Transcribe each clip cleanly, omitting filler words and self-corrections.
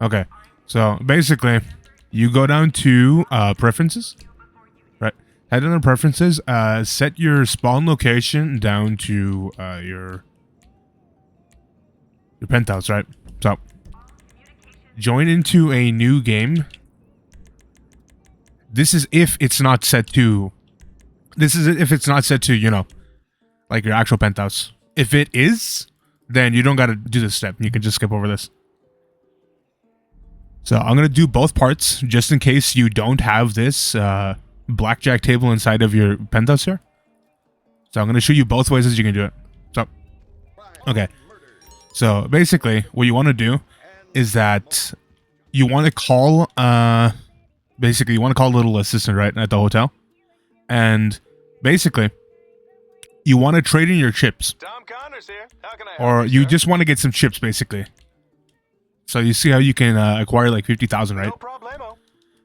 Okay, so basically, you go down to preferences, right? Head down to preferences. Set your spawn location down to your penthouse, right? So join into a new game. This is if it's not set to. This is if it's not set to, you know, like your actual penthouse. If it is, then you don't got to do this step. You can just skip over this. So I'm going to do both parts just in case you don't have this blackjack table inside of your penthouse here. So I'm going to show you both ways as you can do it. So, okay. So basically what you want to do is that you want to call, basically you want to call a little assistant, right, at the hotel. And basically, you want to trade in your chips. Tom Connors here. How can I help Or you just want to get some chips, basically. So you see how you can acquire like 50,000, right? No problemo.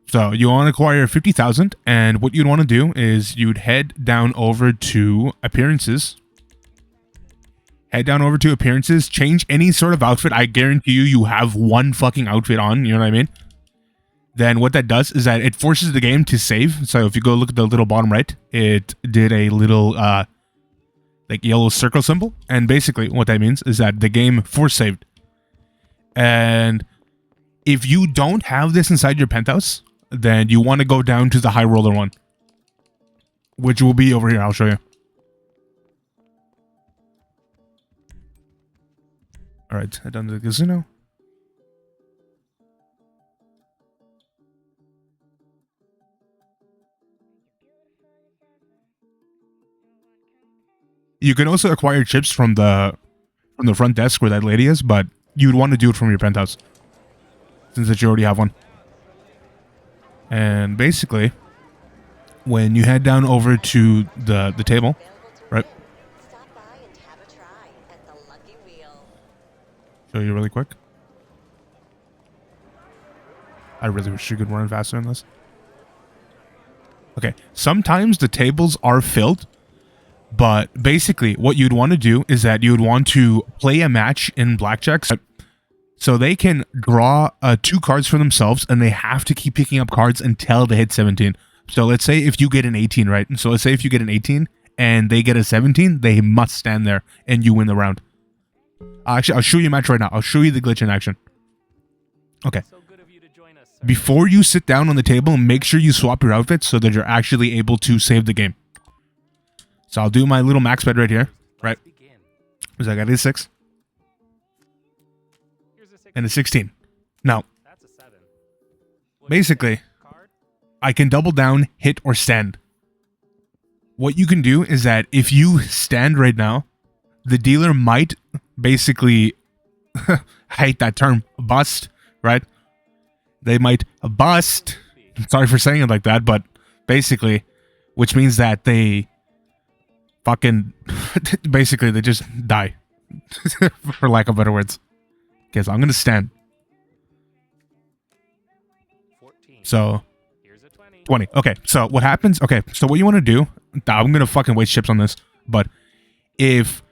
So you want to acquire 50,000, and what you'd want to do is you'd head down over to appearances. Head down over to appearances, change any sort of outfit. I guarantee you have one fucking outfit on, you know what I mean? Then what that does is that it forces the game to save. So if you go look at the little bottom right, it did a little like yellow circle symbol. And basically what that means is that the game force saved. And if you don't have this inside your penthouse, then you want to go down to the high roller one, which will be over here. I'll show you. All right, head down to the casino. You can also acquire chips from the front desk where that lady is, but you'd want to do it from your penthouse since that you already have one. And basically, when you head down over to the table, right? Stop by and have a try at the Lucky Wheel. Show you really quick. I really wish you could run faster in this. Okay, sometimes the tables are filled, but basically what you'd want to do is that you would want to play a match in Blackjack. So they can draw 2 cards for themselves, and they have to keep picking up cards until they hit 17. So let's say if you get an 18, right? So let's say if you get an 18 and they get a 17, they must stand there and you win the round. Actually, I'll show you a match right now. I'll show you the glitch in action. Okay. Before you sit down on the table, make sure you swap your outfits so that you're actually able to save the game. So I'll do my little max bet right here, right? So I got a 6. And a 16. Now, basically, I can double down, hit, or stand. What you can do is that if you stand right now, the dealer might basically, I hate that term, bust, right? They might bust. Sorry for saying it like that, but basically, which means that they fucking, basically, they just die, for lack of better words. Okay, so I'm going to stand. So, 20. Okay, so what happens? Okay, so what you want to do, I'm going to fucking waste chips on this, but if,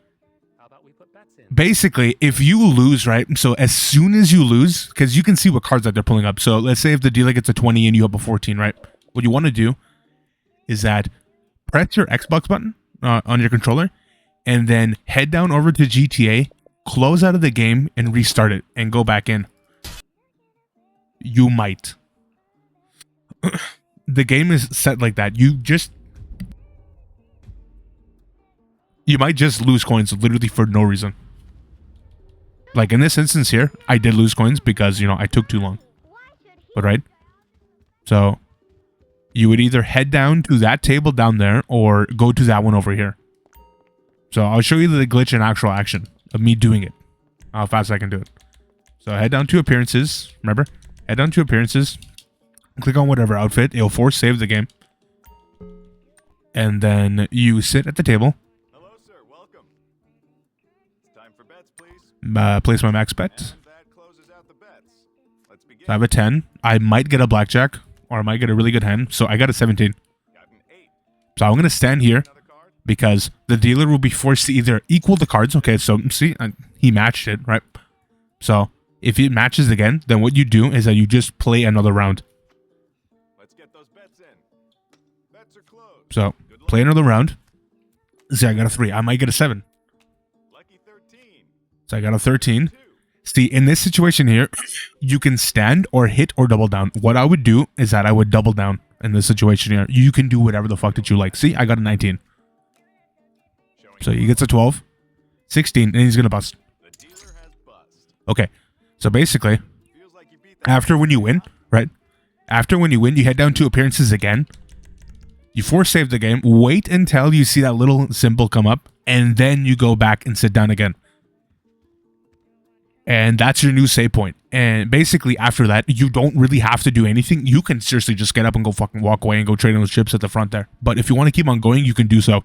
basically, if you lose, right? So as soon as you lose, because you can see what cards that they're pulling up. So let's say if the dealer gets a 20 and you have a 14, right? What you want to do is that press your Xbox button on your controller and then head down over to GTA, close out of the game and restart it and go back in. You might. The game is set like that. You might just lose coins literally for no reason. Like in this instance here, I did lose coins because, you know, I took too long. But right? So you would either head down to that table down there or go to that one over here. So I'll show you the glitch in actual action of me doing it. How fast I can do it. So head down to appearances. Remember? Head down to appearances. Click on whatever outfit. It'll force save the game. And then you sit at the table. Hello, sir. Welcome. It's time for bets, please. Place my max bet. And that closes out the bets. Let's begin. So I have a 10. I might get a blackjack. Or I might get a really good hand. So I got a 17. Got an 8. So I'm going to stand here. Another card. Because the dealer will be forced to either equal the cards. Okay, so see, he matched it, right? So If it matches again, then what you do is that you just play another round. Let's get those bets in. Bets are closed. So Good luck. play another round. See, I got a 3. I might get a 7. Lucky 13. So I got a 13. 2. See, in this situation here, you can stand or hit or double down. What I would do is that I would double down in this situation here. You can do whatever the fuck that you like. See, I got a 19. Showing So he gets a 12, 16, and he's going to bust. the dealer has bust. Okay. So basically, Feels like you beat the after when you win, right? After when you win, you head down to appearances again. You force save the game. Wait until you see that little symbol come up, and then you go back and sit down again. And that's your new save point. And basically, after that, you don't really have to do anything. You can seriously just get up and go fucking walk away and go trade on those chips at the front there. But if you want to keep on going, you can do so.